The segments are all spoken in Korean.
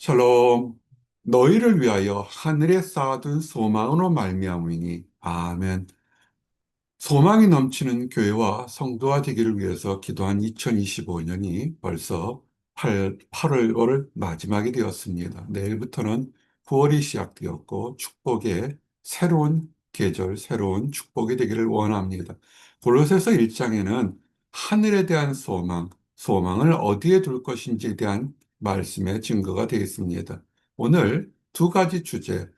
샬롬. 너희를 위하여 하늘에 쌓아둔 소망으로 말미암으니 아멘. 소망이 넘치는 교회와 성도가 되기를 위해서 기도한 2025년이 벌써 8월을 마지막이 되었습니다. 내일부터는 9월이 시작되었고 축복의 새로운 계절, 새로운 축복이 되기를 원합니다. 골로새서 1장에는 하늘에 대한 소망, 소망을 어디에 둘 것인지에 대한 말씀의 증거가 되어 있습니다. 오늘 두 가지 주제,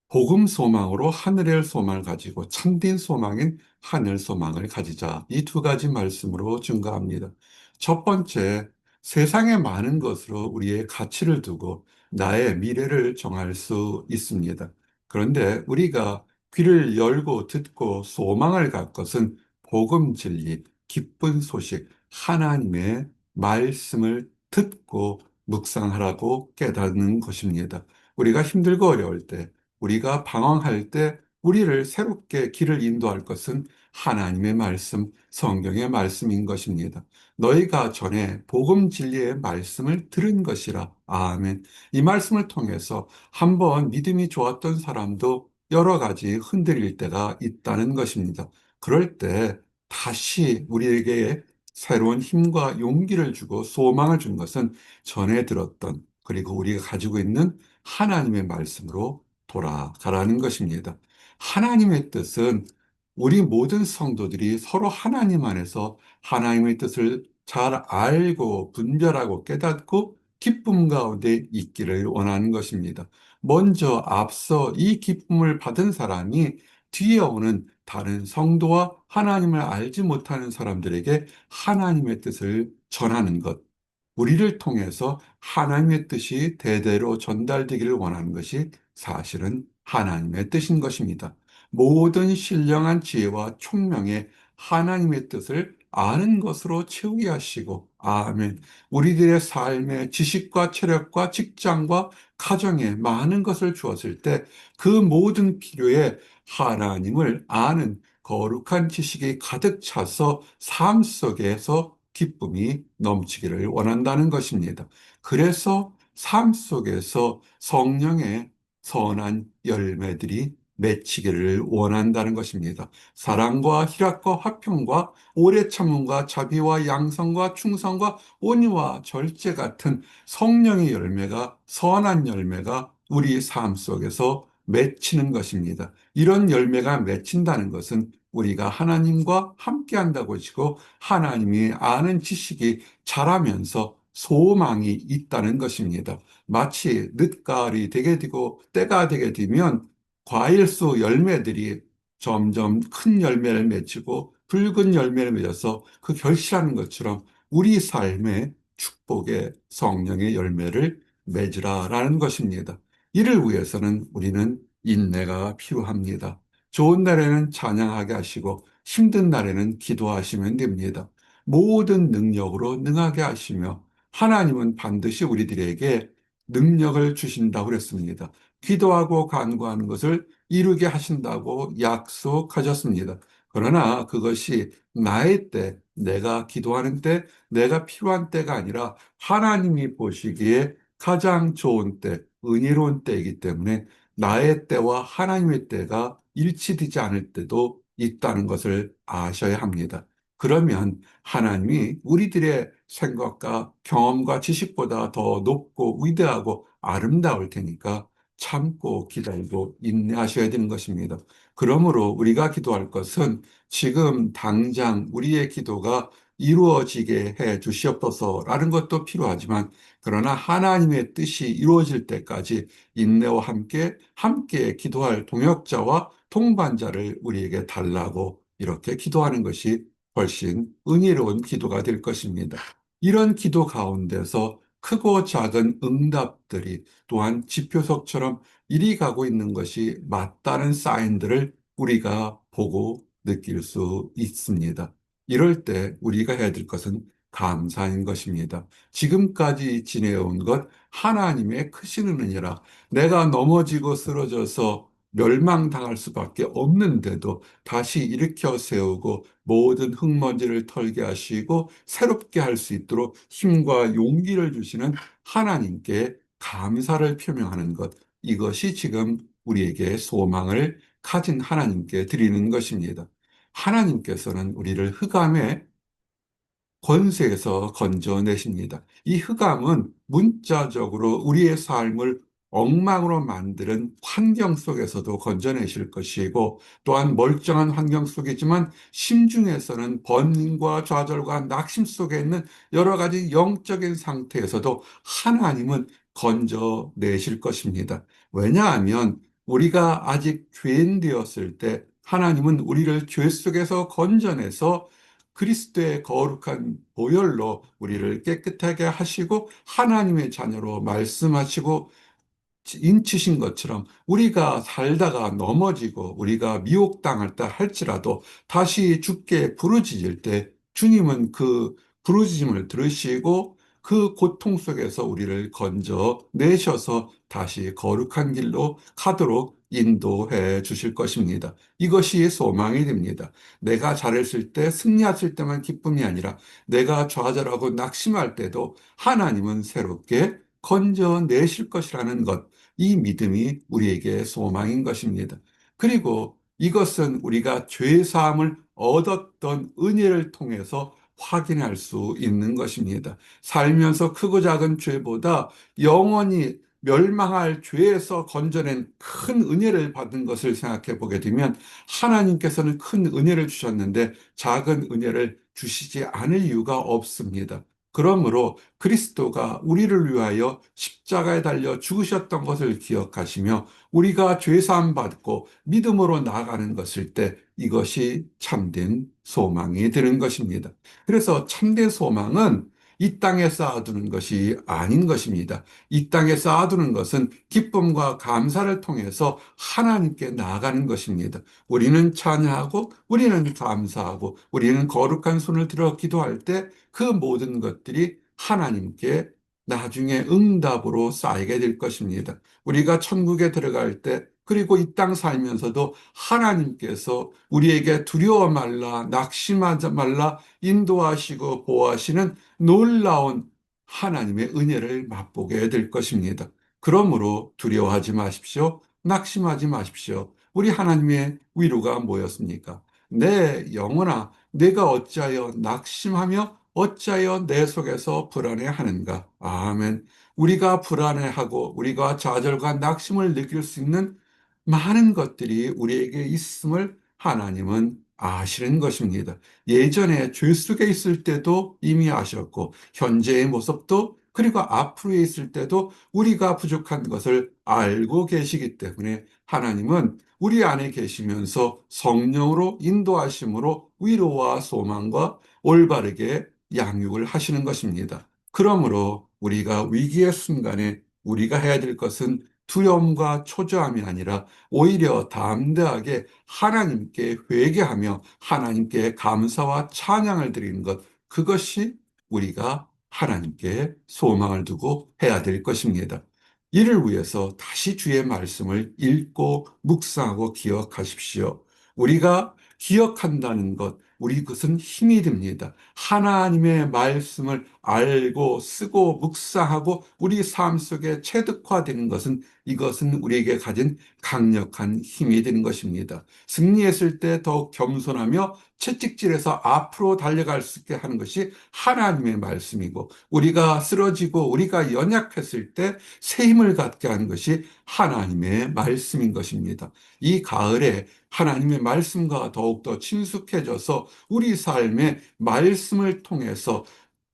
복음 소망으로 하늘의 소망을 가지고 참된 소망인 하늘 소망을 가지자. 이 두 가지 말씀으로 증거합니다. 첫 번째, 세상의 많은 것으로 우리의 가치를 두고 나의 미래를 정할 수 있습니다. 그런데 우리가 귀를 열고 듣고 소망을 갖 것은 복음 진리, 기쁜 소식, 하나님의 말씀을 듣고 묵상하라고 깨닫는 것입니다. 우리가 힘들고 어려울 때, 우리가 방황할 때 우리를 새롭게 길을 인도할 것은 하나님의 말씀, 성경의 말씀인 것입니다. 너희가 전에 복음 진리의 말씀을 들은 것이라. 아멘. 이 말씀을 통해서 한번 믿음이 좋았던 사람도 여러 가지 흔들릴 때가 있다는 것입니다. 그럴 때 다시 우리에게 새로운 힘과 용기를 주고 소망을 준 것은 전에 들었던, 그리고 우리가 가지고 있는 하나님의 말씀으로 돌아가라는 것입니다. 하나님의 뜻은 우리 모든 성도들이 서로 하나님 안에서 하나님의 뜻을 잘 알고 분별하고 깨닫고 기쁨 가운데 있기를 원하는 것입니다. 먼저 앞서 이 기쁨을 받은 사람이 뒤에 오는 다른 성도와 하나님을 알지 못하는 사람들에게 하나님의 뜻을 전하는 것, 우리를 통해서 하나님의 뜻이 대대로 전달되기를 원하는 것이 사실은 하나님의 뜻인 것입니다. 모든 신령한 지혜와 총명에 하나님의 뜻을 아는 것으로 채우게 하시고, 아멘. 우리들의 삶의 지식과 체력과 직장과 가정에 많은 것을 주었을 때 그 모든 필요에 하나님을 아는 거룩한 지식이 가득 차서 삶 속에서 기쁨이 넘치기를 원한다는 것입니다. 그래서 삶 속에서 성령의 선한 열매들이 맺히기를 원한다는 것입니다. 사랑과 희락과 화평과 오래 참음과 자비와 양성과 충성과 온유와 절제 같은 성령의 열매가, 선한 열매가 우리 삶 속에서 맺히는 것입니다. 이런 열매가 맺힌다는 것은 우리가 하나님과 함께 한다고 치고 하나님이 아는 지식이 자라면서 소망이 있다는 것입니다. 마치 늦가을이 되게 되고 때가 되게 되면 과일수 열매들이 점점 큰 열매를 맺히고 붉은 열매를 맺어서 그 결실하는 것처럼 우리 삶의 축복의 성령의 열매를 맺으라라는 것입니다. 이를 위해서는 우리는 인내가 필요합니다. 좋은 날에는 찬양하게 하시고 힘든 날에는 기도하시면 됩니다. 모든 능력으로 능하게 하시며 하나님은 반드시 우리들에게 능력을 주신다고 그랬습니다. 기도하고 간구하는 것을 이루게 하신다고 약속하셨습니다. 그러나 그것이 나의 때, 내가 기도하는 때, 내가 필요한 때가 아니라 하나님이 보시기에 가장 좋은 때, 은혜로운 때이기 때문에 나의 때와 하나님의 때가 일치되지 않을 때도 있다는 것을 아셔야 합니다. 그러면 하나님이 우리들의 생각과 경험과 지식보다 더 높고 위대하고 아름다울 테니까 참고 기다리고 인내하셔야 되는 것입니다. 그러므로 우리가 기도할 것은 지금 당장 우리의 기도가 이루어지게 해 주시옵소서라는 것도 필요하지만, 그러나 하나님의 뜻이 이루어질 때까지 인내와 함께 기도할 동역자와 동반자를 우리에게 달라고 이렇게 기도하는 것이 훨씬 은혜로운 기도가 될 것입니다. 이런 기도 가운데서 크고 작은 응답들이 또한 지표석처럼 이리 가고 있는 것이 맞다는 사인들을 우리가 보고 느낄 수 있습니다. 이럴 때 우리가 해야 될 것은 감사인 것입니다. 지금까지 지내온 것 하나님의 크신 은혜라. 내가 넘어지고 쓰러져서 멸망당할 수밖에 없는데도 다시 일으켜 세우고 모든 흙먼지를 털게 하시고 새롭게 할 수 있도록 힘과 용기를 주시는 하나님께 감사를 표명하는 것, 이것이 지금 우리에게 소망을 가진 하나님께 드리는 것입니다. 하나님께서는 우리를 흑암의 권세에서 건져내십니다. 이 흑암은 문자적으로 우리의 삶을 엉망으로 만드는 환경 속에서도 건져내실 것이고, 또한 멀쩡한 환경 속이지만 심중에서는 번민과 좌절과 낙심 속에 있는 여러 가지 영적인 상태에서도 하나님은 건져내실 것입니다. 왜냐하면 우리가 아직 죄인 되었을 때 하나님은 우리를 죄 속에서 건져내서 그리스도의 거룩한 보혈로 우리를 깨끗하게 하시고 하나님의 자녀로 말씀하시고 인치신 것처럼, 우리가 살다가 넘어지고 우리가 미혹당했다 할지라도 다시 주께 부르짖을 때 주님은 그 부르짖음을 들으시고 그 고통 속에서 우리를 건져 내셔서 다시 거룩한 길로 가도록 인도해 주실 것입니다. 이것이 소망이 됩니다. 내가 잘했을 때, 승리했을 때만 기쁨이 아니라 내가 좌절하고 낙심할 때도 하나님은 새롭게 건져내실 것이라는 것, 이 믿음이 우리에게 소망인 것입니다. 그리고 이것은 우리가 죄 사함을 얻었던 은혜를 통해서 확인할 수 있는 것입니다. 살면서 크고 작은 죄보다 영원히 멸망할 죄에서 건져낸 큰 은혜를 받은 것을 생각해 보게 되면, 하나님께서는 큰 은혜를 주셨는데 작은 은혜를 주시지 않을 이유가 없습니다. 그러므로 그리스도가 우리를 위하여 십자가에 달려 죽으셨던 것을 기억하시며 우리가 죄사함 받고 믿음으로 나아가는 것일 때, 이것이 참된 소망이 되는 것입니다. 그래서 참된 소망은 이 땅에 쌓아두는 것이 아닌 것입니다. 이 땅에 쌓아두는 것은 기쁨과 감사를 통해서 하나님께 나아가는 것입니다. 우리는 찬양하고 우리는 감사하고 우리는 거룩한 손을 들어 기도할 때 그 모든 것들이 하나님께 나중에 응답으로 쌓이게 될 것입니다. 우리가 천국에 들어갈 때, 그리고 이 땅 살면서도 하나님께서 우리에게 두려워 말라, 낙심하지 말라 인도하시고 보호하시는 놀라운 하나님의 은혜를 맛보게 될 것입니다. 그러므로 두려워하지 마십시오. 낙심하지 마십시오. 우리 하나님의 위로가 뭐였습니까? 내 영혼아, 내가 어찌하여 낙심하며 어찌하여 내 속에서 불안해하는가? 아멘. 우리가 불안해하고 우리가 좌절과 낙심을 느낄 수 있는 많은 것들이 우리에게 있음을 하나님은 아시는 것입니다. 예전에 죄 속에 있을 때도 이미 아셨고, 현재의 모습도, 그리고 앞으로 있을 때도 우리가 부족한 것을 알고 계시기 때문에 하나님은 우리 안에 계시면서 성령으로 인도하심으로 위로와 소망과 올바르게 양육을 하시는 것입니다. 그러므로 우리가 위기의 순간에 우리가 해야 될 것은 두려움과 초조함이 아니라 오히려 담대하게 하나님께 회개하며 하나님께 감사와 찬양을 드리는 것, 그것이 우리가 하나님께 소망을 두고 해야 될 것입니다. 이를 위해서 다시 주의 말씀을 읽고 묵상하고 기억하십시오. 우리가 기억한다는 것, 우리 그것은 힘이 됩니다. 하나님의 말씀을 알고 쓰고 묵상하고 우리 삶 속에 체득화되는 것은, 이것은 우리에게 가진 강력한 힘이 되는 것입니다. 승리했을 때 더욱 겸손하며 채찍질해서 앞으로 달려갈 수 있게 하는 것이 하나님의 말씀이고, 우리가 쓰러지고 우리가 연약했을 때 새 힘을 갖게 하는 것이 하나님의 말씀인 것입니다. 이 가을에 하나님의 말씀과 더욱더 친숙해져서 우리 삶의 말씀을 통해서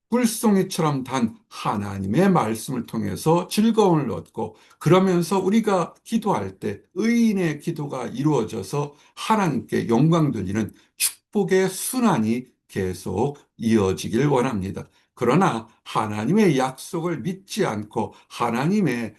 꿀송이처럼 단 하나님의 말씀을 통해서 즐거움을 얻고, 그러면서 우리가 기도할 때 의인의 기도가 이루어져서 하나님께 영광 돌리는 축복의 순환이 계속 이어지길 원합니다. 그러나 하나님의 약속을 믿지 않고 하나님의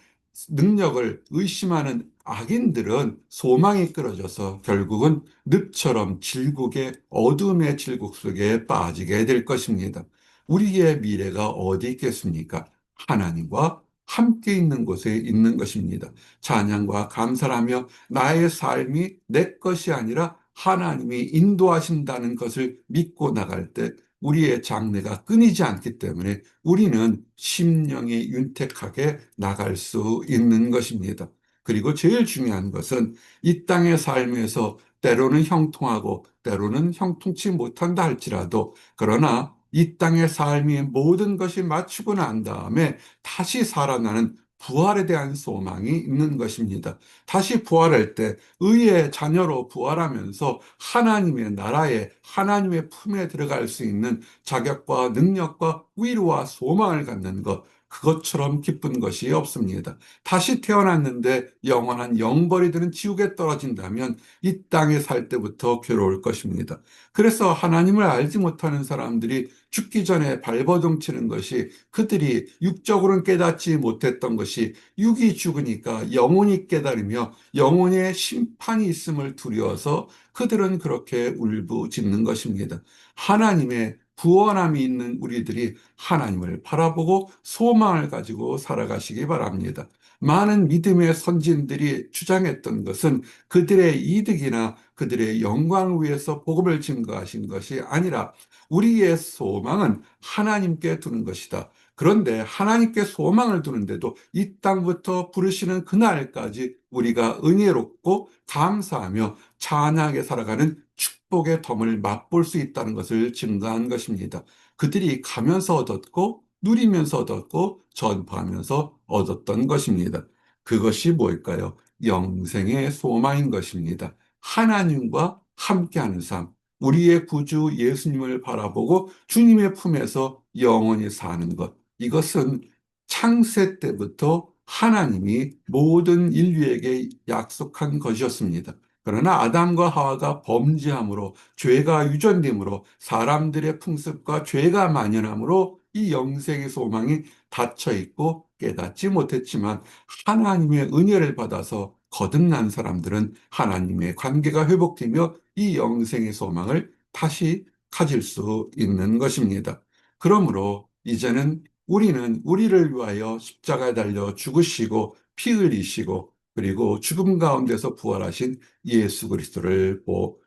능력을 의심하는 악인들은 소망이 끊어져서 결국은 늪처럼 질국의 어둠의 질국 속에 빠지게 될 것입니다. 우리의 미래가 어디 있겠습니까? 하나님과 함께 있는 곳에 있는 것입니다. 찬양과 감사하며 나의 삶이 내 것이 아니라 하나님이 인도하신다는 것을 믿고 나갈 때 우리의 장래가 끊이지 않기 때문에 우리는 심령이 윤택하게 나갈 수 있는 것입니다. 그리고 제일 중요한 것은 이 땅의 삶에서 때로는 형통하고 때로는 형통치 못한다 할지라도, 그러나 이 땅의 삶이 모든 것이 마치고 난 다음에 다시 살아나는 부활에 대한 소망이 있는 것입니다. 다시 부활할 때 의의 자녀로 부활하면서 하나님의 나라에, 하나님의 품에 들어갈 수 있는 자격과 능력과 위로와 소망을 갖는 것, 그것처럼 기쁜 것이 없습니다. 다시 태어났는데 영원한 영벌이 되는 지옥에 떨어진다면 이 땅에 살 때부터 괴로울 것입니다. 그래서 하나님을 알지 못하는 사람들이 죽기 전에 발버둥 치는 것이, 그들이 육적으로는 깨닫지 못했던 것이 육이 죽으니까 영혼이 깨달으며 영혼의 심판이 있음을 두려워서 그들은 그렇게 울부짖는 것입니다. 하나님의 구원함이 있는 우리들이 하나님을 바라보고 소망을 가지고 살아가시기 바랍니다. 많은 믿음의 선진들이 주장했던 것은 그들의 이득이나 그들의 영광을 위해서 복음을 증거하신 것이 아니라 우리의 소망은 하나님께 두는 것이다. 그런데 하나님께 소망을 두는데도 이 땅부터 부르시는 그날까지 우리가 은혜롭고 감사하며 찬양하게 살아가는 축복의 덤을 맛볼 수 있다는 것을 증거한 것입니다. 그들이 가면서 얻었고 누리면서 얻었고 전파하면서 얻었던 것입니다. 그것이 뭘까요? 영생의 소망인 것입니다. 하나님과 함께하는 삶, 우리의 구주 예수님을 바라보고 주님의 품에서 영원히 사는 것, 이것은 창세 때부터 하나님이 모든 인류에게 약속한 것이었습니다. 그러나 아담과 하와가 범죄함으로, 죄가 유전됨으로, 사람들의 풍습과 죄가 만연함으로 이 영생의 소망이 닫혀 있고 깨닫지 못했지만, 하나님의 은혜를 받아서 거듭난 사람들은 하나님의 관계가 회복되며 이 영생의 소망을 다시 가질 수 있는 것입니다. 그러므로 이제는 우리는 우리를 위하여 십자가에 달려 죽으시고 피 흘리시고 그리고 죽음 가운데서 부활하신 예수 그리스도를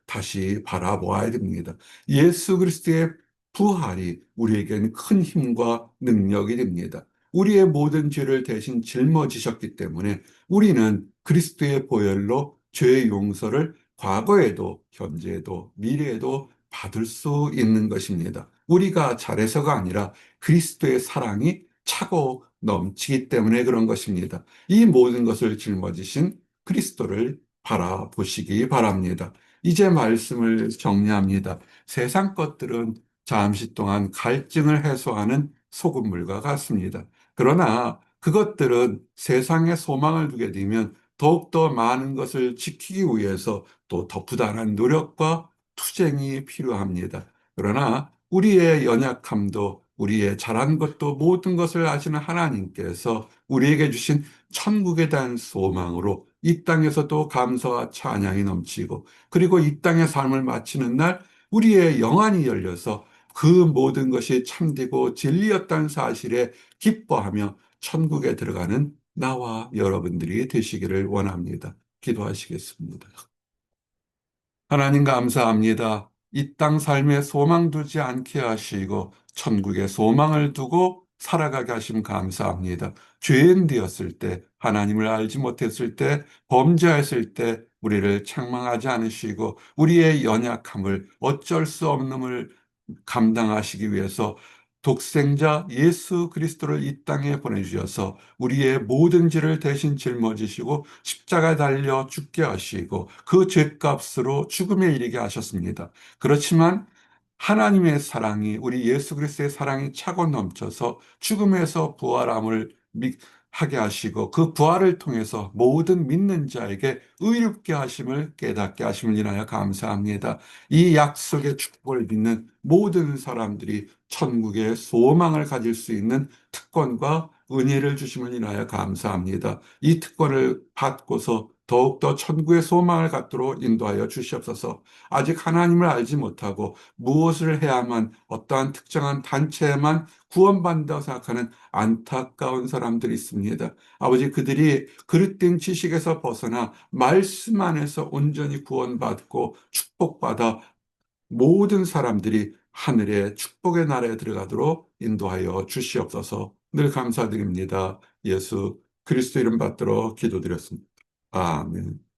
다시 바라보아야 됩니다. 예수 그리스도의 부활이 우리에겐 큰 힘과 능력이 됩니다. 우리의 모든 죄를 대신 짊어지셨기 때문에 우리는 그리스도의 보혈로 죄의 용서를 과거에도 현재에도 미래에도 받을 수 있는 것입니다. 우리가 잘해서가 아니라 그리스도의 사랑이 차고 넘치기 때문에 그런 것입니다. 이 모든 것을 짊어지신 그리스도를 바라보시기 바랍니다. 이제 말씀을 정리합니다. 세상 것들은 잠시 동안 갈증을 해소하는 소금물과 같습니다. 그러나 그것들은 세상에 소망을 두게 되면 더욱더 많은 것을 지키기 위해서 또 더 부단한 노력과 투쟁이 필요합니다. 그러나 우리의 연약함도, 우리의 잘한 것도 모든 것을 아시는 하나님께서 우리에게 주신 천국에 대한 소망으로 이 땅에서도 감사와 찬양이 넘치고, 그리고 이 땅의 삶을 마치는 날 우리의 영안이 열려서 그 모든 것이 참되고 진리였다는 사실에 기뻐하며 천국에 들어가는 나와 여러분들이 되시기를 원합니다. 기도하시겠습니다. 하나님 감사합니다. 이 땅 삶에 소망 두지 않게 하시고 천국에 소망을 두고 살아가게 하심 감사합니다. 죄인 되었을 때, 하나님을 알지 못했을 때, 범죄했을 때 우리를 책망하지 않으시고 우리의 연약함을, 어쩔 수 없음을 감당하시기 위해서 독생자 예수 그리스도를 이 땅에 보내주셔서 우리의 모든 죄를 대신 짊어지시고 십자가에 달려 죽게 하시고 그 죄값으로 죽음에 이르게 하셨습니다. 그렇지만 하나님의 사랑이, 우리 예수 그리스도의 사랑이 차고 넘쳐서 죽음에서 부활함을 하게 하시고 그 부활을 통해서 모든 믿는 자에게 의롭게 하심을 깨닫게 하심을 인하여 감사합니다. 이 약속의 축복을 믿는 모든 사람들이 천국의 소망을 가질 수 있는 특권과 은혜를 주심을 인하여 감사합니다. 이 특권을 받고서 더욱더 천국의 소망을 갖도록 인도하여 주시옵소서. 아직 하나님을 알지 못하고 무엇을 해야만, 어떠한 특정한 단체에만 구원받는다고 생각하는 안타까운 사람들이 있습니다. 아버지, 그들이 그릇된 지식에서 벗어나 말씀 안에서 온전히 구원받고 축복받아 모든 사람들이 하늘의 축복의 나라에 들어가도록 인도하여 주시옵소서. 늘 감사드립니다. 예수 그리스도 이름 받들어 기도드렸습니다. 아멘.